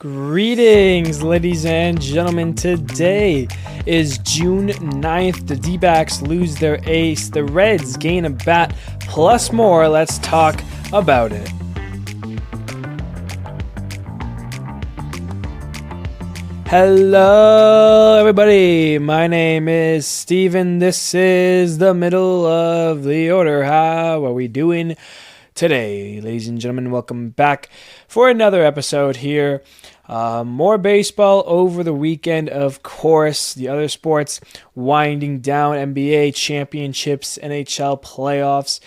Greetings, ladies and gentlemen. Today is June 9th. The D-backs lose their ace. The Reds gain a bat, plus more. Let's talk about it. Hello, everybody. My name is Steven. This is the middle of the order. How are we doing today? Ladies and gentlemen, welcome back for another episode here. More baseball over the weekend, of course. The other sports winding down. NBA championships, NHL playoffs,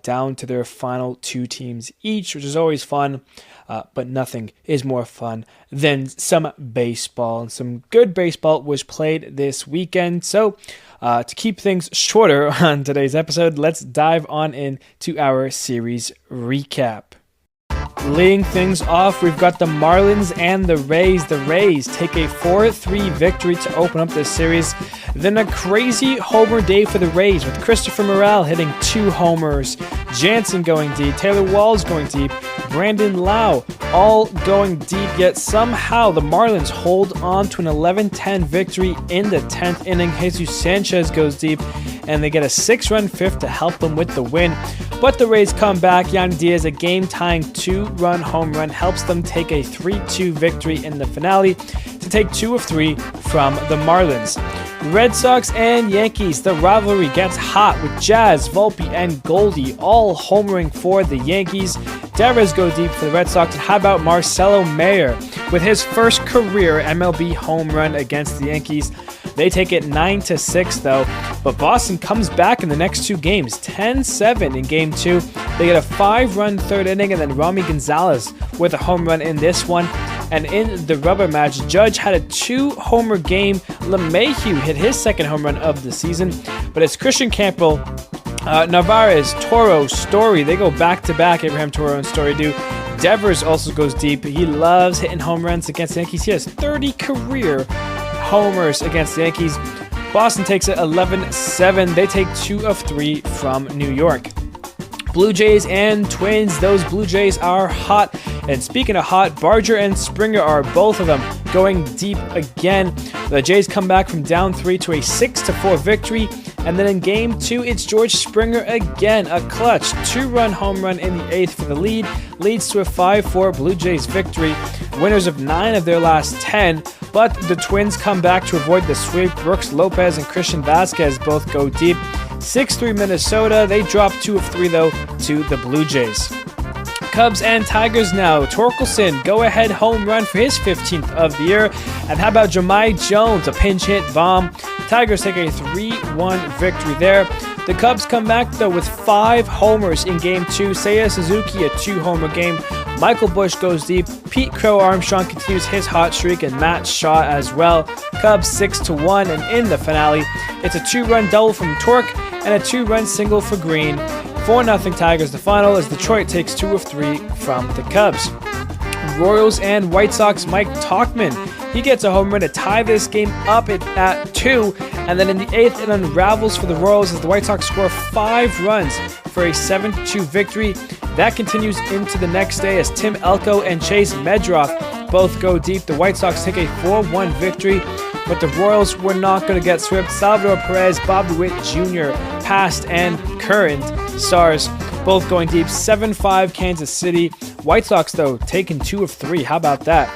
down to their final two teams each, which is always fun. But nothing is more fun than some baseball. And some good baseball was played this weekend. So to keep things shorter on today's episode, let's dive on into our series recap. Leading things off, we've got the Marlins and the Rays. The Rays take a 4-3 victory to open up this series. Then a crazy homer day for the Rays with Christopher Morel hitting 2 homers, Jansen going deep, Taylor Walls going deep, Brandon Lau all going deep, yet somehow the Marlins hold on to an 11-10 victory in the 10th inning. Jesus Sanchez goes deep, and they get a 6-run fifth to help them with the win. But the Rays come back. Yandy Diaz, a game-tying 2-run home run, helps them take a 3-2 victory in the finale to take 2 of 3 from the Marlins. Red Sox and Yankees, the rivalry gets hot with Jazz, Volpe, and Goldie all homering for the Yankees. Devers go deep for the Red Sox. And how about Marcelo Mayer with his first career MLB home run against the Yankees? They take it 9-6 though, but Boston comes back in the next 2 games, 10-7 in game 2. They get a 5-run third inning, and then Rami Gonzalez with a home run in this one. And in the rubber match, Judge had a 2-homer game. LeMahieu hit his second home run of the season, but it's Christian Campbell, Narvaez, Toro, Story. They go back-to-back, Abraham Toro and Story do. Devers also goes deep. He loves hitting home runs against the Yankees. He has 30 career homers against the Yankees. Boston takes it 11-7. They take 2 of 3 from New York. Blue Jays and Twins. Those Blue Jays are hot. And speaking of hot, Barger and Springer are both of them going deep again. The Jays come back from down 3 to a 6-4 victory. And then in game 2, it's George Springer again. A clutch 2-run home run in the 8th for the lead. Leads to a 5-4 Blue Jays victory. Winners of 9 of their last 10. But the Twins come back to avoid the sweep. Brooks Lopez and Christian Vasquez both go deep. 6-3 Minnesota. They drop 2 of 3 though to the Blue Jays. Cubs and Tigers now. Torkelson go-ahead home run for his 15th of the year. And how about Jahmai Jones, a pinch hit bomb? Tigers take a 3-1 victory there. The Cubs come back though with 5 homers in game 2. Seiya Suzuki, a 2-homer game. Michael Busch goes deep. Pete Crow Armstrong continues his hot streak, and Matt Shaw as well. Cubs 6-1, and in the finale, it's a 2-run double from Torque and a 2-run single for Green. 4-0 Tigers the final as Detroit takes 2 of 3 from the Cubs. Royals and White Sox, Mike Tauchman. He gets a home run to tie this game up at 2, and then in the 8th it unravels for the Royals as the White Sox score 5 runs for a 7-2 victory. That continues into the next day as Tim Elko and Chase Medroff both go deep. The White Sox take a 4-1 victory, but the Royals were not going to get swept. Salvador Perez, Bobby Witt Jr., past and current stars, both going deep. 7-5 Kansas City. White Sox, though, taking 2 of 3. How about that?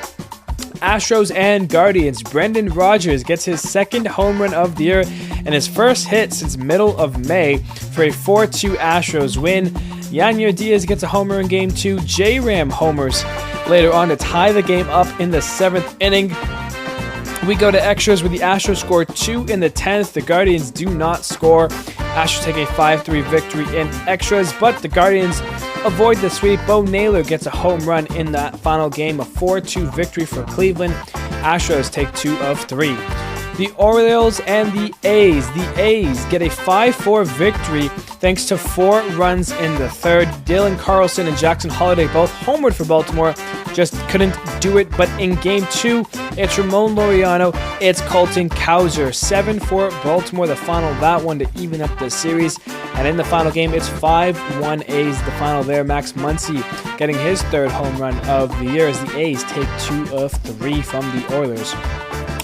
Astros and Guardians. Brendan Rodgers gets his 2nd home run of the year and his first hit since middle of May for a 4-2 Astros win. Yandy Diaz gets a homer in game 2. J-Ram homers later on to tie the game up in the 7th inning. We go to extras where the Astros score 2 in the 10th. The Guardians do not score. Astros take a 5-3 victory in extras, but the Guardians avoid the sweep. Bo Naylor gets a home run in that final game, a 4-2 victory for Cleveland. Astros take 2 of 3. The Orioles and the A's. The A's get a 5-4 victory thanks to 4 runs in the 3rd. Dylan Carlson and Jackson Holliday both homered for Baltimore, just couldn't do it. But in game 2, it's Ramon Laureano, it's Colton Cowser. 7-4 Baltimore, the final of that one to even up the series. And in the final game, it's 5-1 A's, the final there. Max Muncy getting his third home run of the year as the A's take 2 of 3 from the Oilers.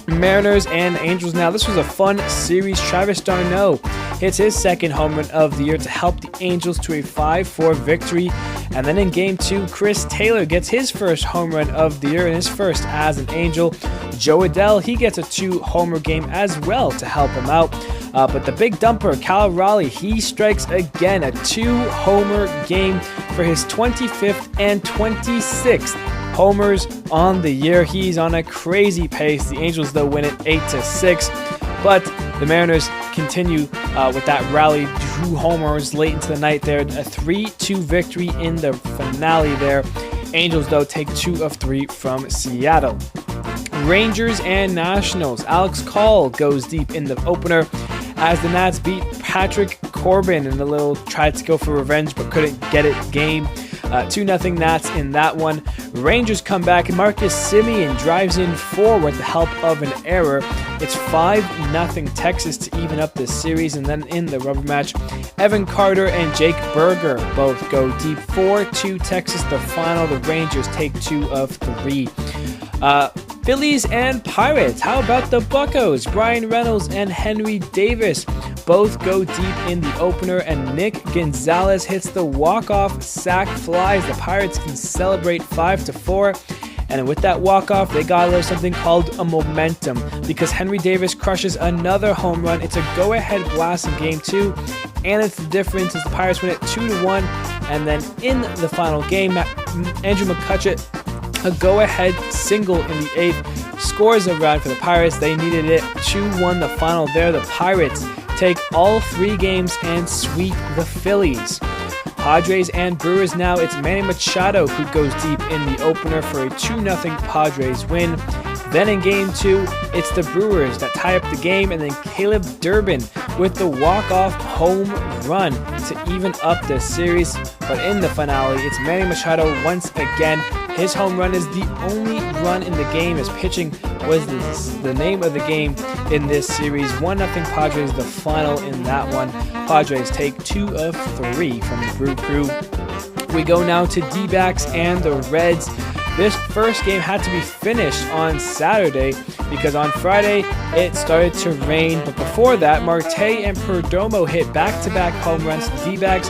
Mariners and Angels now. This was a fun series. Travis d'Arnaud hits his second home run of the year to help the Angels to a 5-4 victory. And then in Game 2, Chris Taylor gets his first home run of the year and his first as an Angel. Joe Adell, he gets a 2-homer game as well to help him out. But the big dumper, Cal Raleigh, he strikes again, a 2-homer game for his 25th and 26th homers on the year. He's on a crazy pace. The Angels, though, win it 8-6. But the Mariners continue with that rally, 2 homers late into the night there. A 3-2 victory in the finale there. Angels, though, take 2 of 3 from Seattle. Rangers and Nationals. Alex Call goes deep in the opener as the Nats beat Patrick Corbin in a little tried to go for revenge but couldn't get it game. 2-0 Nats in that one. Rangers come back and Marcus Semien drives in 4 with the help of an error. It's 5-0 Texas to even up this series. And then in the rubber match, Evan Carter and Jake Berger both go deep. 4-2 Texas, the final. The Rangers take 2 of 3. Phillies and Pirates. How about the Buccos? Brian Reynolds and Henry Davis both go deep in the opener, and Nick Gonzalez hits the walk-off sac flies. The Pirates can celebrate 5-4. And with that walk-off, they got a little something called a momentum because Henry Davis crushes another home run. It's a go-ahead blast in Game 2, and it's the difference as the Pirates win it 2-1. And then in the final game, Andrew McCutcheon, a go-ahead single in the 8th, scores a run for the Pirates. They needed it. 2-1 the final there. The Pirates take all 3 games and sweep the Phillies. Padres and Brewers now. It's Manny Machado who goes deep in the opener for a 2-0 Padres win. Then in Game 2, it's the Brewers that tie up the game, and then Caleb Durbin with the walk-off home run to even up the series. But in the finale, it's Manny Machado once again. His home run is the only run in the game, as pitching was the name of the game in this series. 1-0 Padres, the final in that one. Padres take 2 of 3 from the Brew Crew. We go now to D-backs and the Reds. This first game had to be finished on Saturday because on Friday it started to rain. But before that, Marte and Perdomo hit back-to-back home runs to D-backs.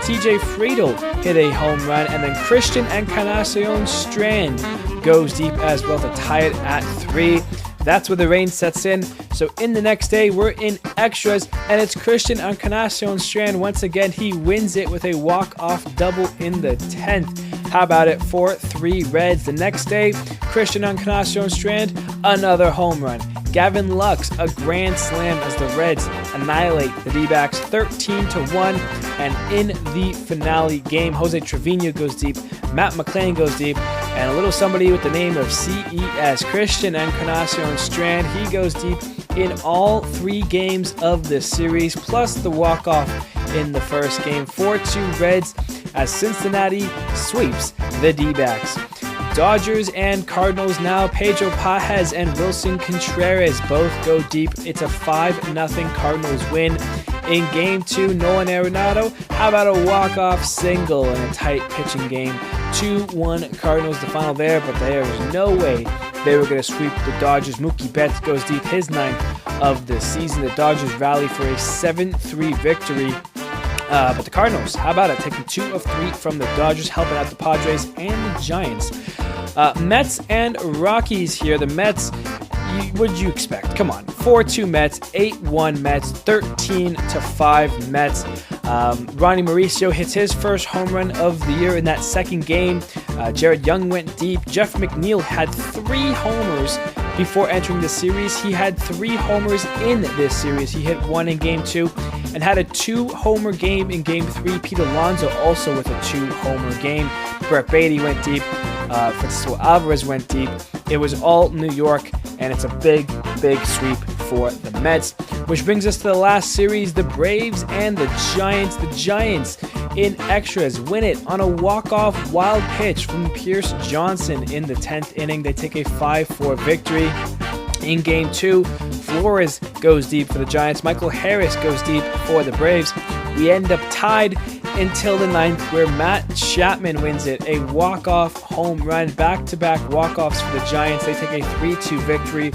TJ Friedel hit a home run, and then Christian Encarnacion Strand goes deep as well to tie it at 3. That's where the rain sets in. So in the next day, we're in extras, and it's Christian Encarnacion Strand. Once again, he wins it with a walk-off double in the 10th. How about it for 3 Reds? The next day, Christian Encarnacion Strand, another home run. Gavin Lux, a grand slam as the Reds annihilate the D-backs 13-1. And in the finale game, Jose Trevino goes deep, Matt McLean goes deep, and a little somebody with the name of CES, Christian Encarnacion Strand, he goes deep in all 3 games of the series, plus the walk-off in the first game. 4-2 Reds as Cincinnati sweeps the D-backs. Dodgers and Cardinals now. Pedro Pajes and Wilson Contreras both go deep. It's a 5-0 Cardinals win. In Game 2, Nolan Arenado, how about a walk-off single in a tight pitching game? 2-1 Cardinals, the final there, but there was no way they were going to sweep the Dodgers. Mookie Betts goes deep, his 9th of the season. The Dodgers rally for a 7-3 victory. But the Cardinals, how about it? Taking 2 of 3 from the Dodgers, helping out the Padres and the Giants. Mets and Rockies here. The Mets, what did you expect? Come on. 4-2 Mets, 8-1 Mets, 13-5 Mets. Ronnie Mauricio hits his first home run of the year in that second game. Jared Young went deep. Jeff McNeil had 3 homers before entering the series. He had 3 homers in this series. He hit 1 in Game 2 and had a 2-homer game in Game 3. Pete Alonso also with a 2-homer game. Brett Beatty went deep. Francisco Alvarez went deep. It was all New York, and it's a big, big sweep for the Mets. Which brings us to the last series, the Braves and the Giants. The Giants in extras win it on a walk-off wild pitch from Pierce Johnson in the 10th inning. They take a 5-4 victory. In Game 2, Flores goes deep for the Giants. Michael Harris goes deep for the Braves. We end up tied until the 9th, where Matt Chapman wins it. A walk-off home run, back-to-back walk-offs for the Giants. They take a 3-2 victory.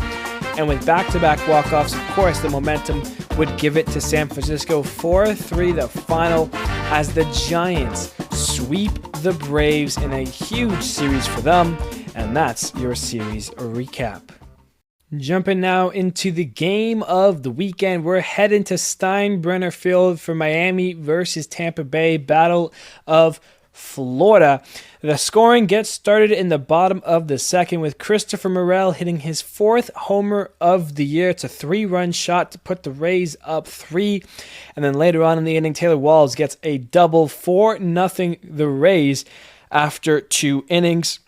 And with back-to-back walk-offs, of course, the momentum would give it to San Francisco. 4-3 the final as the Giants sweep the Braves in a huge series for them. And that's your series recap. Jumping now into the game of the weekend, we're heading to Steinbrenner Field for Miami versus Tampa Bay, Battle of Florida. The scoring gets started in the bottom of the second with Christopher Morel hitting his 4th homer of the year. It's a 3-run shot to put the Rays up 3. And then later on in the inning, Taylor Walls gets a double, 4-0 the Rays after 2 innings.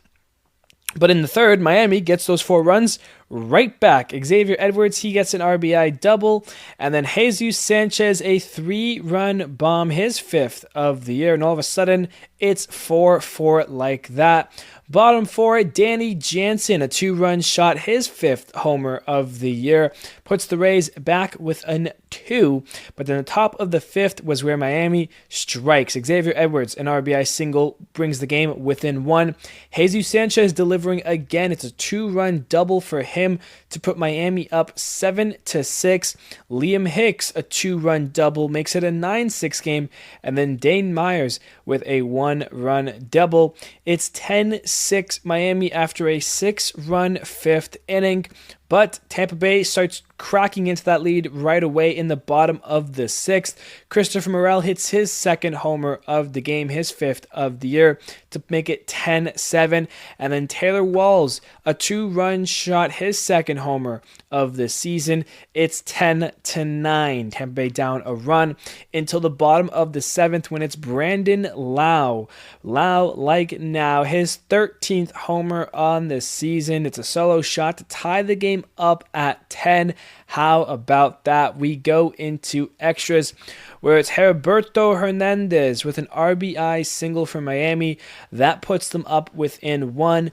But in the third, Miami gets those 4 runs right back. Xavier Edwards, he gets an RBI double. And then Jesus Sanchez, a 3-run bomb, his 5th of the year. And all of a sudden, it's 4-4 like that. Bottom 4, Danny Jansen, a 2-run shot, his 5th homer of the year, puts the Rays back with an 2. But then the top of the 5th was where Miami strikes. Xavier Edwards, an RBI single, brings the game within 1. Jesus Sanchez delivering again. It's a 2-run double for him to put Miami up 7-6. Liam Hicks, a 2-run double, makes it a 9-6 game. And then Dane Myers with a 1-run double. It's 10-6 Miami after a 6-run 5th inning. But Tampa Bay starts cracking into that lead right away in the bottom of the 6th. Christopher Morel hits his 2nd homer of the game, his 5th of the year, to make it 10-7. And then Taylor Walls, a 2-run shot, his 2nd homer of the season. It's 10-9. Tampa Bay down a run until the bottom of the 7th when it's Brandon Lau. Lau, like now, his 13th homer on the season. It's a solo shot to tie the game up at 10. How about that? We go into extras where it's Heriberto Hernandez with an RBI single for Miami. That puts them up within 1.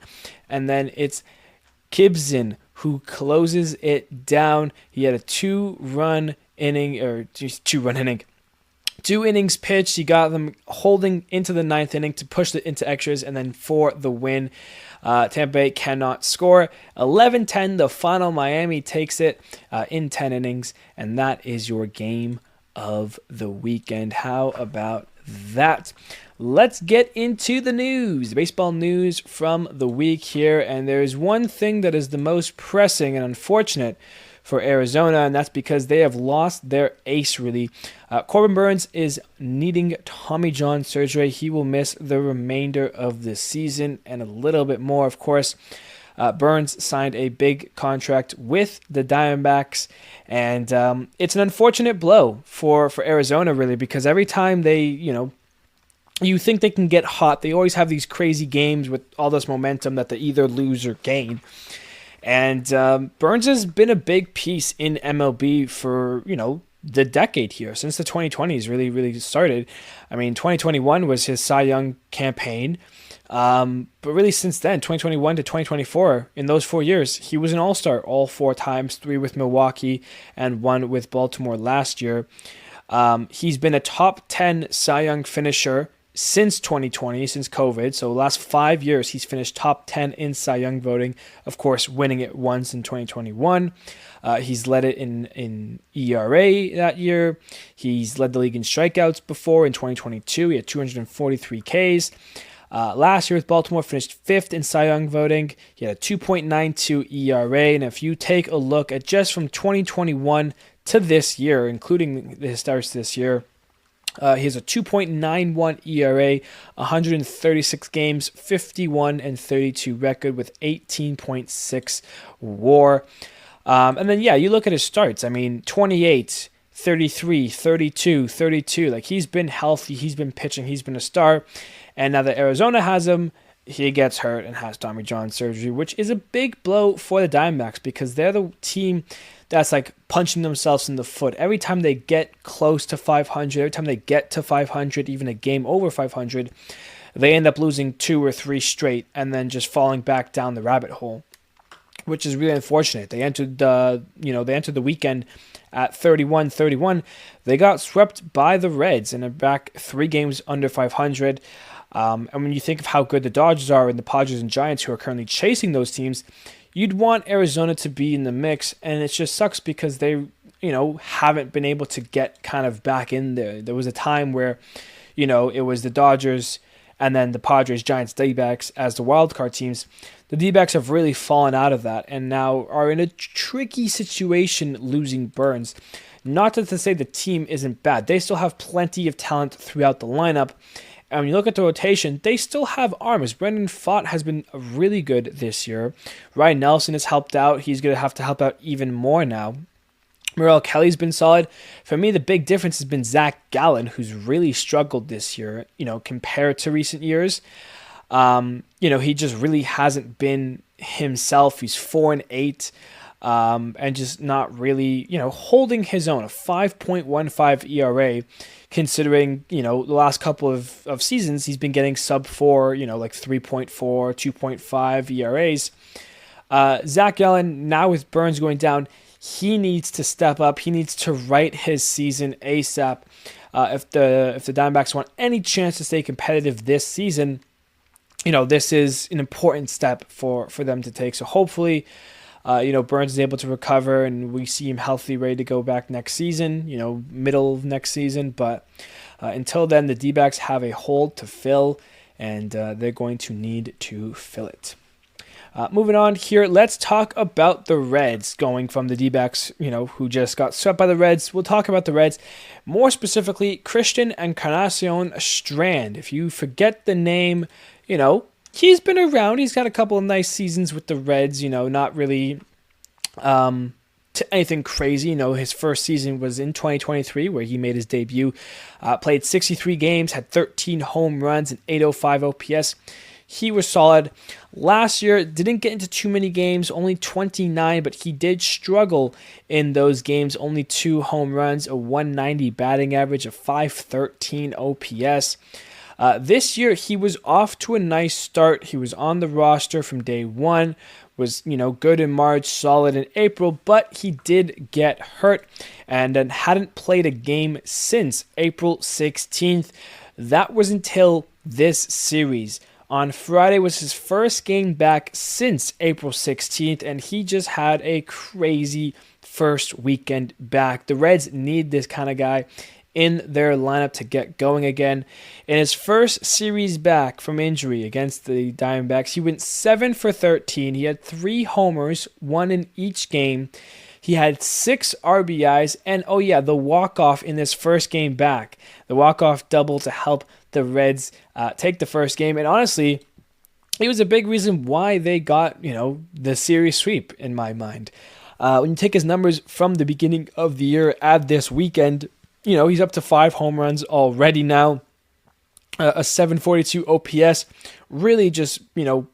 And then it's Gibson who closes it down. He had a 2-run inning, or 2-run inning. 2 innings pitched. He got them holding into the 9th inning to push it into extras, and then for the win. Tampa Bay cannot score. 11-10 the final. Miami takes it in 10 innings, and that is your game of the weekend. How about that? Let's get into the news, baseball news from the week here, and there's one thing that is the most pressing and unfortunate for Arizona, and that's because they have lost their ace, really. Corbin Burnes is needing Tommy John surgery. He will miss the remainder of the season and a little bit more, of course. Burnes signed a big contract with the Diamondbacks, and it's an unfortunate blow for Arizona, really, because every time they, you think they can get hot, they always have these crazy games with all this momentum that they either lose or gain. And Burnes has been a big piece in MLB for, the decade here, since the 2020s really started. I mean, 2021 was his Cy Young campaign. But really since then, 2021 to 2024, in those 4 years, he was an all-star all 4 times, 3 with Milwaukee and 1 with Baltimore last year. He's been a top 10 Cy Young finisher since 2020, since COVID. So the last 5 years, he's finished top 10 in Cy Young voting, of course, winning it once in 2021. He's led it in ERA that year. He's led the league in strikeouts before in 2022. He had 243 Ks. Last year with Baltimore, finished 5th in Cy Young voting. He had a 2.92 ERA. And if you take a look at just from 2021 to this year, including the starts this year, he has a 2.91 ERA, 136 games, 51-32 record with 18.6 WAR. And then, you look at his starts. I mean, 28, 33, 32, 32. Like, he's been healthy. He's been pitching. He's been a star. And now that Arizona has him, he gets hurt and has Tommy John surgery, which is a big blow for the Diamondbacks because they're the team that's like punching themselves in the foot. Every time they get close to 500, every time they get to 500, even a game over 500, they end up losing 2 or 3 straight and then just falling back down the rabbit hole. which is really unfortunate. They entered the weekend at 31-31. They got swept by the Reds and are back 3 games under 500. And when you think of how good the Dodgers are and the Padres and Giants who are currently chasing those teams, you'd want Arizona to be in the mix, and it just sucks because they, haven't been able to get kind of back in there. There was a time where, it was the Dodgers and then the Padres, Giants, D-backs as the wildcard teams. The D-backs have really fallen out of that and now are in a tricky situation losing Burnes. Not to say the team isn't bad. They still have plenty of talent throughout the lineup. And when you look at the rotation, they still have arms. Brendan Pfaadt has been really good this year. Ryan Nelson has helped out. He's going to have to help out even more now. Merrill Kelly's been solid. For me, the big difference has been Zach Gallen, who's really struggled this year, compared to recent years. He just really hasn't been himself. He's 4-8. And just not really, holding his own. A 5.15 ERA, considering, the last couple of seasons, he's been getting sub 4, like 3.4, 2.5 ERAs. Zach Gallen, now with Burnes going down, he needs to step up. He needs to right his season ASAP. If the Diamondbacks want any chance to stay competitive this season, this is an important step for them to take. So hopefully, Burnes is able to recover and we see him healthy, ready to go back next season, middle of next season. But until then, the D-backs have a hole to fill, and they're going to need to fill it. Moving on here, let's talk about the Reds, going from the D-backs, who just got swept by the Reds. We'll talk about the Reds, more specifically, Christian Encarnacion Strand. If you forget the name, he's been around. He's got a couple of nice seasons with the Reds, not really to anything crazy. His first season was in 2023 where he made his debut. Played 63 games, had 13 home runs and 805 OPS. He was solid. Last year, didn't get into too many games, only 29, but he did struggle in those games. Only 2 home runs, a 190 batting average, a 513 OPS. This year, he was off to a nice start. He was on the roster from day one, was, good in March, solid in April, but he did get hurt and then hadn't played a game since April 16th. That was until this series. On Friday was his first game back since April 16th, and he just had a crazy first weekend back. The Reds need this kind of guy in their lineup to get going again. In his first series back from injury against the Diamondbacks, he went 7 for 13. He had 3 homers, 1 in each game. He had 6 RBIs, and the walk-off in this first game back. The walk-off double to help the Reds take the first game. And honestly, it was a big reason why they got, the series sweep in my mind. When you take his numbers from the beginning of the year, add this weekend, he's up to 5 home runs already now. A 742 OPS, really just,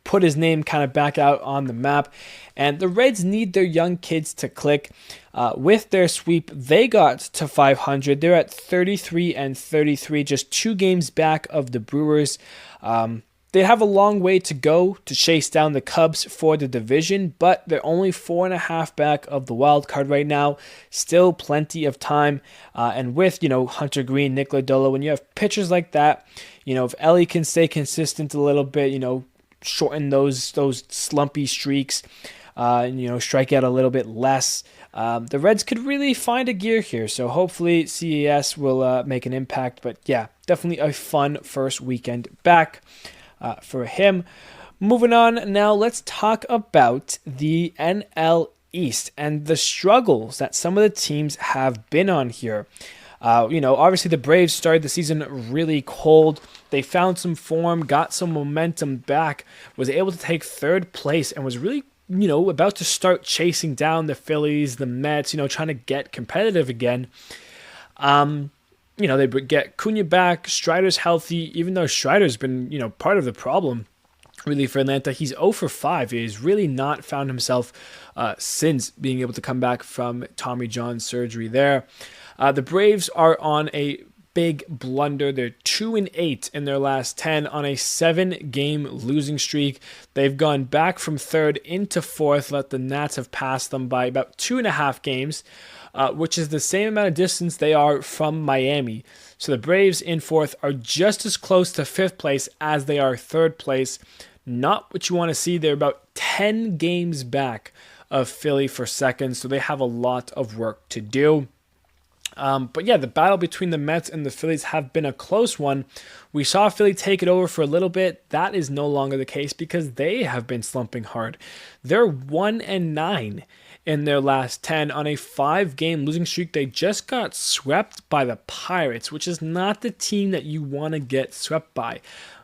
put his name kind of back out on the map. And the Reds need their young kids to click. With their sweep, they got to 500. They're at 33-33, just 2 games back of the Brewers. They have a long way to go to chase down the Cubs for the division, but they're only 4.5 back of the wild card right now. Still plenty of time. And with, Hunter Green, Nick Lodolo, when you have pitchers like that, if Ellie can stay consistent a little bit, shorten those slumpy streaks, strike out a little bit less, the Reds could really find a gear here. So hopefully CES will make an impact. But yeah, definitely a fun first weekend back for him. Moving on now, let's talk about the NL East and the struggles that some of the teams have been on here. Obviously the Braves started the season really cold. They found some form, got some momentum back, was able to take 3rd place, and was really, about to start chasing down the Phillies, the Mets, trying to get competitive again. They get Cunha back, Strider's healthy, even though Strider's been, part of the problem really for Atlanta. He's 0 for 5. He's really not found himself since being able to come back from Tommy John surgery there. The Braves are on a big blunder. They're 2-8 in their last 10 on a 7-game losing streak. They've gone back from third into fourth. Let the Nats have passed them by about 2.5 games, which is the same amount of distance they are from Miami. So the Braves in fourth are just as close to fifth place as they are third place. Not what you want to see. They're about 10 games back of Philly for second, so they have a lot of work to do. But yeah, the battle between the Mets and the Phillies have been a close one. We saw Philly take it over for a little bit. That is no longer the case because they have been slumping hard. They're 1-9 in their last 10 on a 5-game losing streak. They just got swept by the Pirates, which is not the team that you want to get swept by.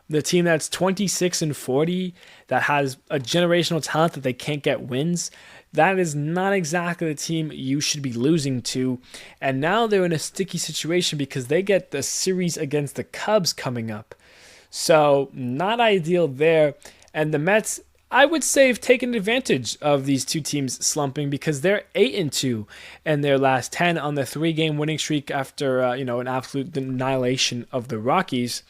The team that's 26-40, that has a generational talent that they can't get wins, that is not exactly the team you should be losing to. And now they're in a sticky situation because they get the series against the Cubs coming up. So not ideal there. And the Mets, I would say, have taken advantage of these two teams slumping because they're 8-2 in their last 10 on the 3-game winning streak after an absolute annihilation of the Rockies.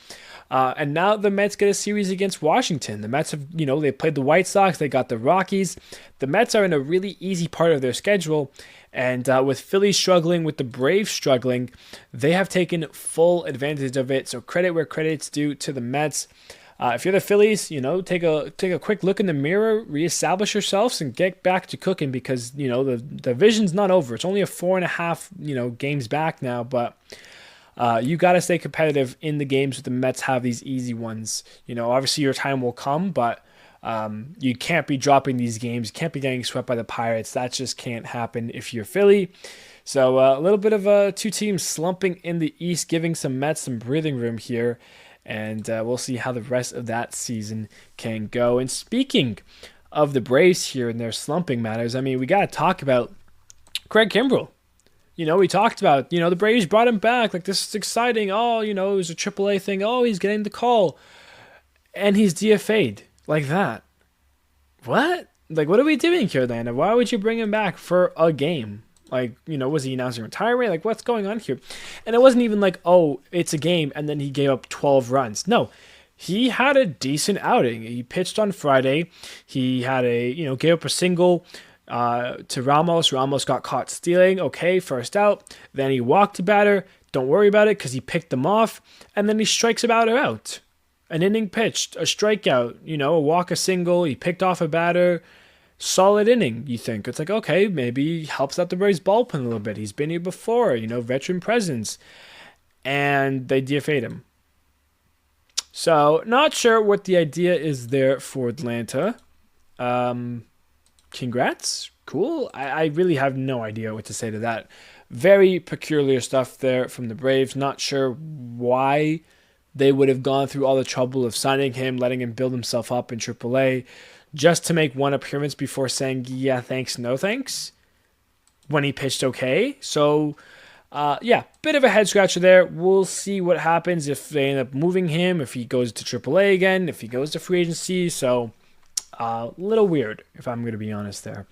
And now the Mets get a series against Washington. The Mets have, they played the White Sox. They got the Rockies. The Mets are in a really easy part of their schedule. And with Philly struggling, with the Braves struggling, they have taken full advantage of it. So credit where credit's due to the Mets. If you're the Phillies, take a quick look in the mirror, reestablish yourselves, and get back to cooking because, the division's not over. It's only a 4.5, games back now, but you got to stay competitive in the games with the Mets have these easy ones. Obviously your time will come, but you can't be dropping these games. You can't be getting swept by the Pirates. That just can't happen if you're Philly. So a little bit of two teams slumping in the East, giving some Mets some breathing room here. And we'll see how the rest of that season can go. And speaking of the Braves here and their slumping matters, we got to talk about Craig Kimbrel. We talked about, the Braves brought him back. Like, this is exciting. Oh, it was a AAA thing. Oh, he's getting the call. And he's DFA'd like that. What? Like, what are we doing here, then? Why would you bring him back for a game? Like, was he announcing retirement? Like, what's going on here? And it wasn't even like, oh, it's a game, and then he gave up 12 runs. No, he had a decent outing. He pitched on Friday. He had gave up a single to Ramos. Ramos got caught stealing. Okay, first out. Then he walked a batter. Don't worry about it because he picked them off. And then he strikes a batter out. An inning pitched, a strikeout, a walk, a single. He picked off a batter. Solid inning, you think. It's like, okay, maybe he helps out the Braves bullpen a little bit. He's been here before, veteran presence. And they DFA'd him. So, not sure what the idea is there for Atlanta. Congrats. Cool. I really have no idea what to say to that. Very peculiar stuff there from the Braves. Not sure why they would have gone through all the trouble of signing him, letting him build himself up in AAA, just to make one appearance before saying, yeah, thanks, no thanks, when he pitched okay. So, bit of a head scratcher there. We'll see what happens if they end up moving him, if he goes to AAA again, if he goes to free agency. So, a little weird, if I'm going to be honest there.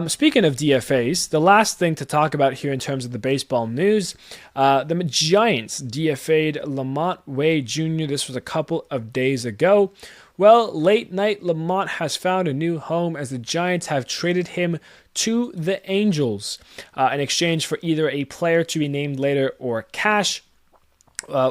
Speaking of DFAs, the last thing to talk about here in terms of the baseball news, the Giants DFA'd LaMonte Jr. This was a couple of days ago. Well, late night, LaMonte has found a new home as the Giants have traded him to the Angels in exchange for either a player to be named later or cash.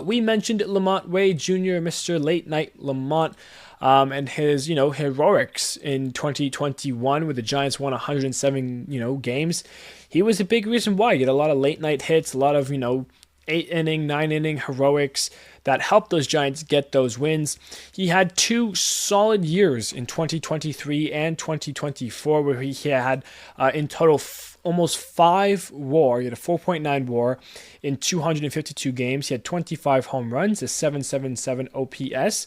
We mentioned LaMonte Jr., Mr. Late Night Lamont, and his, heroics in 2021 where the Giants won 107, games. He was a big reason why. He had a lot of late night hits, a lot of, 8-inning, 9-inning heroics that helped those Giants get those wins. He had 2 solid years in 2023 and 2024 where he had in total almost 5 WAR. He had a 4.9 WAR in 252 games. He had 25 home runs, a 777 OPS.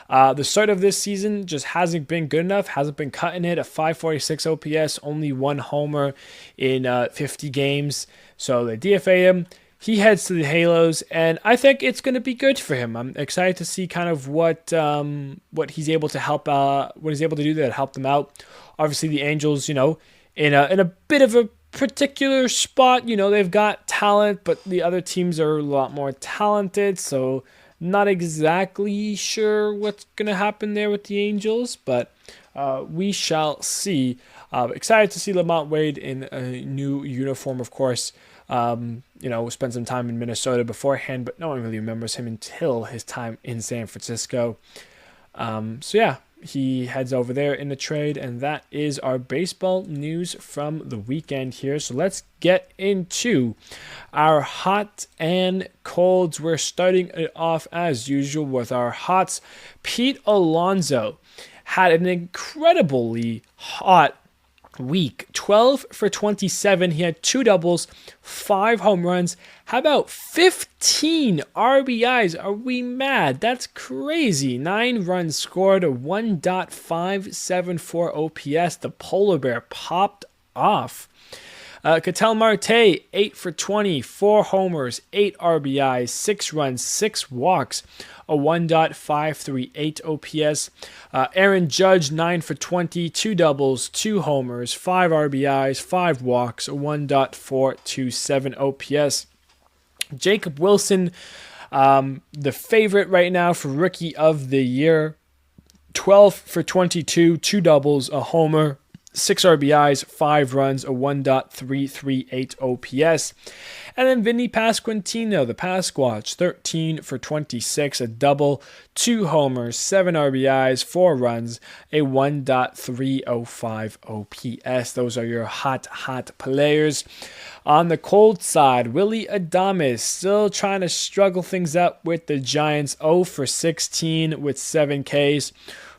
The start of this season just hasn't been good enough, hasn't been cutting it. A 546 OPS, only 1 homer in 50 games. So they DFA him. He heads to the Halos, and I think it's going to be good for him. I'm excited to see kind of what he's able to help, what he's able to do that help them out. Obviously, the Angels, in a bit of a particular spot. They've got talent, but the other teams are a lot more talented, so not exactly sure what's going to happen there with the Angels, but we shall see. Excited to see LaMonte Wade in a new uniform, of course. Spent some time in Minnesota beforehand, but no one really remembers him until his time in San Francisco. He heads over there in the trade, and that is our baseball news from the weekend here. So let's get into our hot and colds. We're starting it off as usual with our hots. Pete Alonso had an incredibly hot week. 12 for 27. He had 2 doubles, 5 home runs. How about 15 RBIs? Are we mad? That's crazy. 9 runs scored, a 1.574 OPS. The polar bear popped off. Ketel Marte, 8 for 20, 4 homers, 8 RBIs, 6 runs, 6 walks, a 1.538 OPS. Aaron Judge, 9 for 20, 2 doubles, 2 homers, 5 RBIs, 5 walks, a 1.427 OPS. Jacob Wilson, the favorite right now for Rookie of the Year, 12 for 22, 2 doubles, a homer, 6 RBIs, 5 runs, a 1.338 OPS. And then Vinny Pasquantino, the Pasquatch, 13 for 26, a double, 2 homers, 7 RBIs, 4 runs, a 1.305 OPS. Those are your hot players. On the cold side, Willy Adames still trying to struggle things up with the Giants, 0 for 16 with 7 Ks.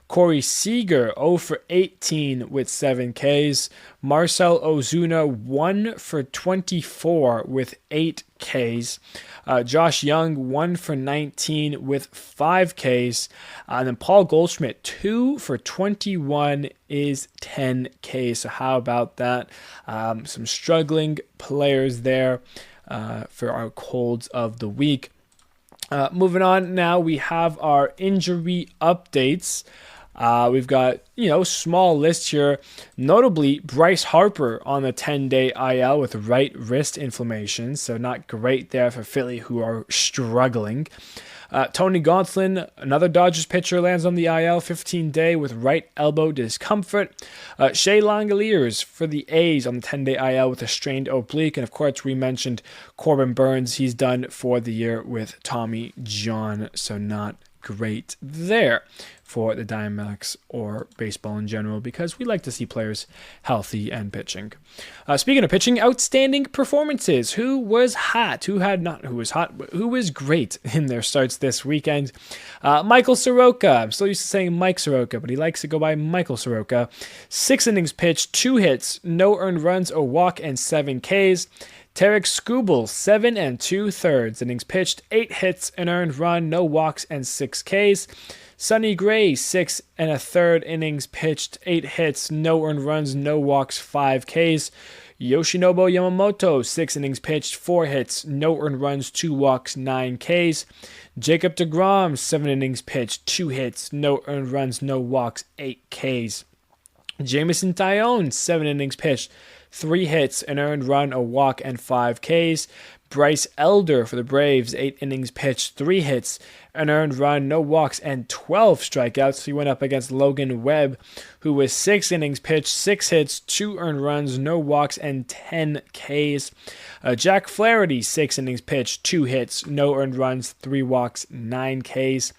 Corey Seager, 0 for 18 with 7 Ks. Marcell Ozuna, 1 for 24 with 8 Ks. Josh Young, 1 for 19 with 5 Ks. And then Paul Goldschmidt, 2 for 21 is 10 Ks. So how about that? Some struggling players there for our colds of the week. Moving on now, we have our injury updates. We've got, small list here. Notably, Bryce Harper on the 10-day IL with right wrist inflammation. So not great there for Philly, who are struggling. Tony Gonsolin, another Dodgers pitcher, lands on the IL 15-day with right elbow discomfort. Shea Langoliers for the A's on the 10-day IL with a strained oblique. And of course, we mentioned Corbin Burns. He's done for the year with Tommy John. So not great there for the Diamondbacks or baseball in general, because we like to see players healthy and pitching. Speaking of pitching, outstanding performances. Who was hot? Who was great in their starts this weekend? Michael Soroka. I'm still used to saying Mike Soroka, but he likes to go by Michael Soroka. 6 innings pitched, 2 hits, no earned runs, a walk, and 7 Ks. Tarek Skubal, 7 2/3 innings pitched, 8 hits, an earned run, no walks, and 6 Ks. Sonny Gray, 6 1/3 innings pitched, 8 hits, no earned runs, no walks, 5 Ks. Yoshinobu Yamamoto, 6 innings pitched, 4 hits, no earned runs, 2 walks, 9 Ks. Jacob deGrom, 7 innings pitched, 2 hits, no earned runs, no walks, 8 Ks. Jameson Taillon, 7 innings pitched, 3 hits, an earned run, a walk, and 5 Ks. Bryce Elder for the Braves, 8 innings pitched, 3 hits, an earned run, no walks, and 12 strikeouts. He went up against Logan Webb, who was 6 innings pitched, 6 hits, 2 earned runs, no walks, and 10 Ks. Jack Flaherty, 6 innings pitched, 2 hits, no earned runs, 3 walks, 9 Ks.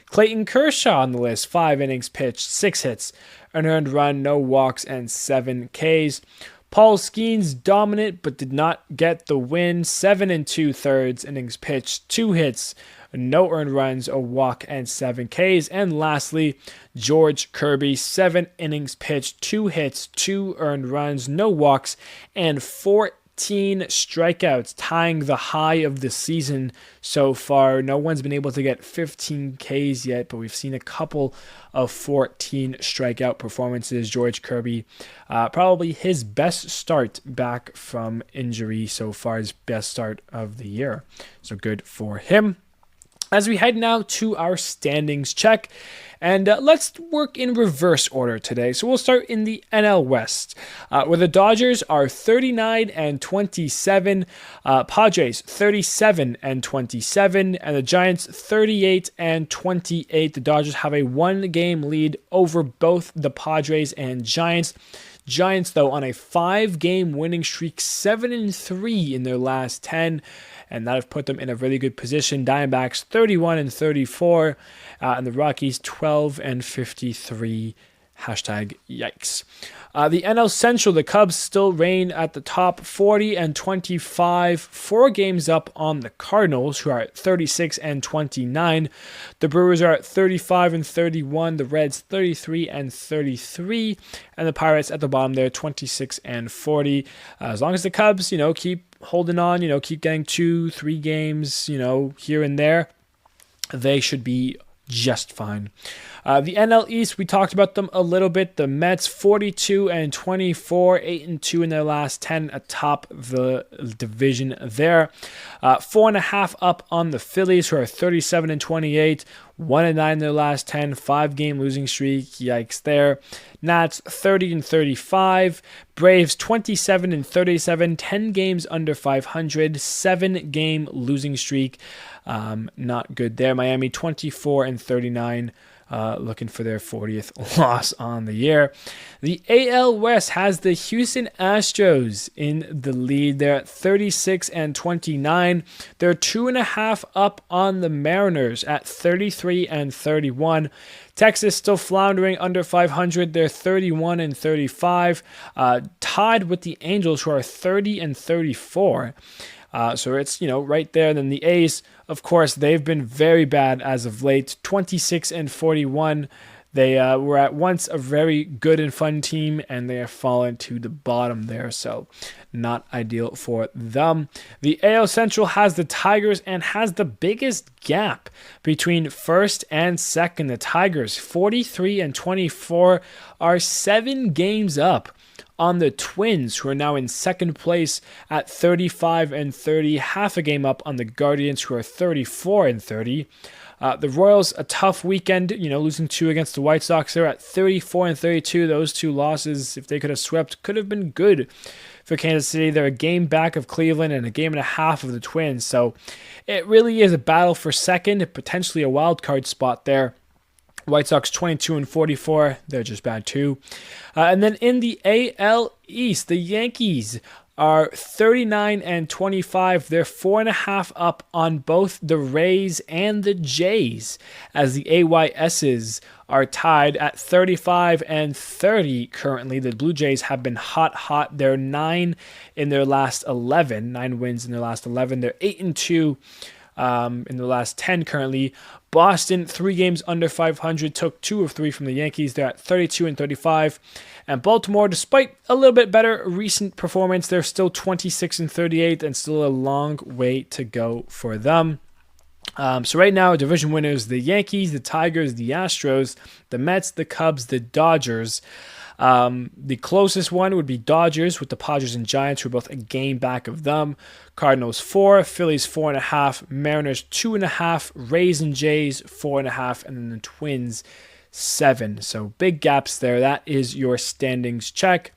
Clayton Kershaw on the list, 5 innings pitched, 6 hits, an earned run, no walks, and 7 Ks. Paul Skeens dominant but did not get the win. 7 2/3 innings pitched, 2 hits, no earned runs, a walk, and 7 Ks. And lastly, George Kirby, 7 innings pitched, 2 hits, 2 earned runs, no walks, and 14 strikeouts, tying the high of the season so far. No one's been able to get 15 Ks yet, but we've seen a couple of 14 strikeout performances. George Kirby, probably his best start back from injury so far, his best start of the year. So good for him. As we head now to our standings check, and let's work in reverse order today. So we'll start in the NL West, where the Dodgers are 39 and 27, Padres 37 and 27, and the Giants 38 and 28. The Dodgers have a 1-game lead over both the Padres and Giants. Giants, though, on a 5-game winning streak, 7-3 in their last 10, and that have put them in a really good position. Diamondbacks 31 and 34, and the Rockies 12 and 53. Hashtag yikes. The NL Central, the Cubs still reign at the top, 40 and 25, 4 games up on the Cardinals, who are at 36 and 29. The Brewers are at 35 and 31, the Reds 33 and 33, and the Pirates at the bottom there, 26 and 40. As long as the Cubs, keep holding on, keep getting 2-3 games, here and there, they should be just fine. The NL East, we talked about them a little bit. The Mets 42 and 24, 8-2 in their last 10 atop the division there. 4.5 up on the Phillies, who are 37 and 28, 1-9 in their last 10, 5-game losing streak. Yikes there. Nats 30 and 35. Braves 27 and 37, 10 games under 500, 7-game losing streak. Not good there. Miami 24 and 39. Looking for their 40th loss on the year. The AL West has the Houston Astros in the lead. They're at 36 and 29. They're 2.5 up on the Mariners at 33 and 31. Texas still floundering under 500. They're 31 and 35. Tied with the Angels, who are 30 and 34. So it's, right there. Then the A's, of course, they've been very bad as of late. 26 and 41. They were at once a very good and fun team, and they have fallen to the bottom there. So not ideal for them. The AL Central has the Tigers and has the biggest gap between first and second. The Tigers, 43 and 24, are 7 games up on the Twins, who are now in second place at 35 and 30, half a game up on the Guardians, who are 34 and 30. The Royals, a tough weekend, losing 2 against the White Sox. They're at 34 and 32. Those 2 losses, if they could have swept, could have been good for Kansas City. They're a game back of Cleveland and a game and a half of the Twins. So it really is a battle for second, potentially a wild card spot there. White Sox 22 and 44, they're just bad too. And then in the AL East, the Yankees are 39 and 25. They're 4.5 up on both the Rays and the Jays, as the AYSs are tied at 35 and 30 currently. The Blue Jays have been hot. They're 9 in their last 11, 9 wins in their last 11. They're 8-2 in the last 10 currently. Boston, 3 games under 500, took 2 of 3 from the Yankees. They're at 32 and 35. And Baltimore, despite a little bit better recent performance, they're still 26 and 38 and still a long way to go for them. So right now, division winners, the Yankees, the Tigers, the Astros, the Mets, the Cubs, the Dodgers. The closest one would be Dodgers with the Padres and Giants, who are both a game back of them. Cardinals 4, Phillies 4.5, Mariners 2.5, Rays and Jays 4.5, and then the Twins 7. So big gaps there. That is your standings check.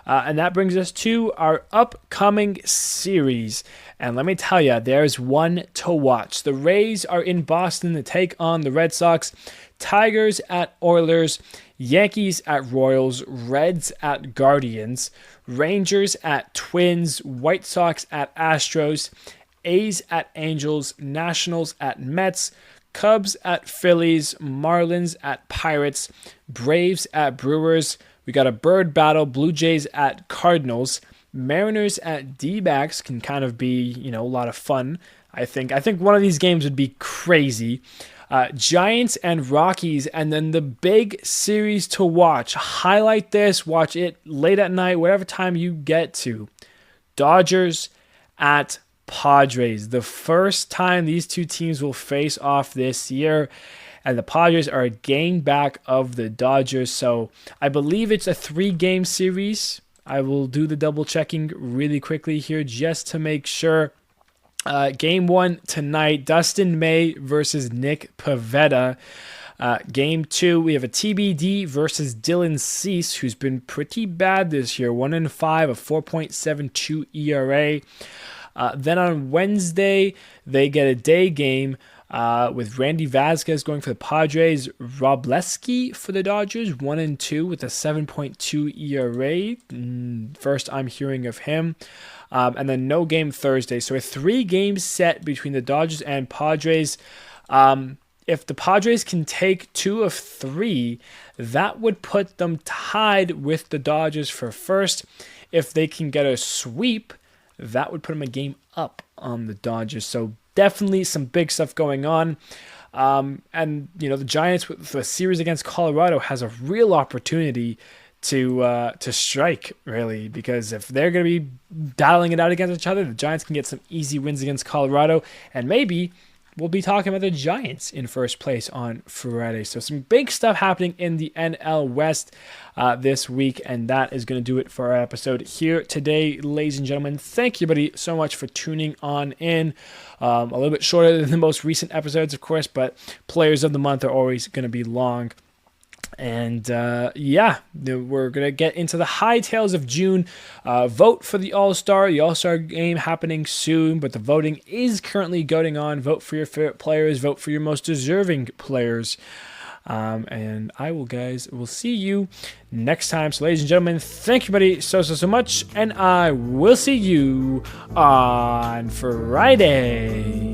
And that brings us to our upcoming series. And let me tell you, there's one to watch. The Rays are in Boston to take on the Red Sox. Tigers at Oilers. Yankees at Royals. Reds at Guardians. Rangers at Twins. White Sox at Astros. A's at Angels. Nationals at Mets. Cubs at Phillies. Marlins at Pirates. Braves at Brewers. We got a bird battle, Blue Jays at Cardinals. Mariners at D-backs can kind of be, a lot of fun, I think. I think one of these games would be crazy. Giants and Rockies, and then the big series to watch. Highlight this, watch it late at night, whatever time you get to. Dodgers at Padres. The first time these two teams will face off this year. And the Padres are a game back of the Dodgers. So I believe it's a 3-game series. I will do the double checking really quickly here just to make sure. Game 1 tonight, Dustin May versus Nick Pivetta. Game 2, we have a TBD versus Dylan Cease, who's been pretty bad this year. 1-5, a 4.72 ERA. Then on Wednesday, they get a day game with Randy Vasquez going for the Padres, Robleski for the Dodgers, 1-2 with a 7.2 ERA. First I'm hearing of him. And then no game Thursday. So a 3-game set between the Dodgers and Padres. If the Padres can take 2 of 3, that would put them tied with the Dodgers for first. If they can get a sweep, that would put them a game up on the Dodgers. So definitely some big stuff going on. And, the Giants with the series against Colorado has a real opportunity to strike, really, because if they're going to be battling it out against each other, the Giants can get some easy wins against Colorado, and maybe we'll be talking about the Giants in first place on Friday. So some big stuff happening in the NL West this week, and that is going to do it for our episode here today, ladies and gentlemen. Thank you, everybody, so much for tuning on in. A little bit shorter than the most recent episodes, of course, but Players of the Month are always going to be long. And we're going to get into the high tales of June. Vote for the All-Star. The All-Star game happening soon, but the voting is currently going on. Vote for your favorite players. Vote for your most deserving players. And we'll see you next time. So, ladies and gentlemen, thank you, buddy, so much. And I will see you on Friday.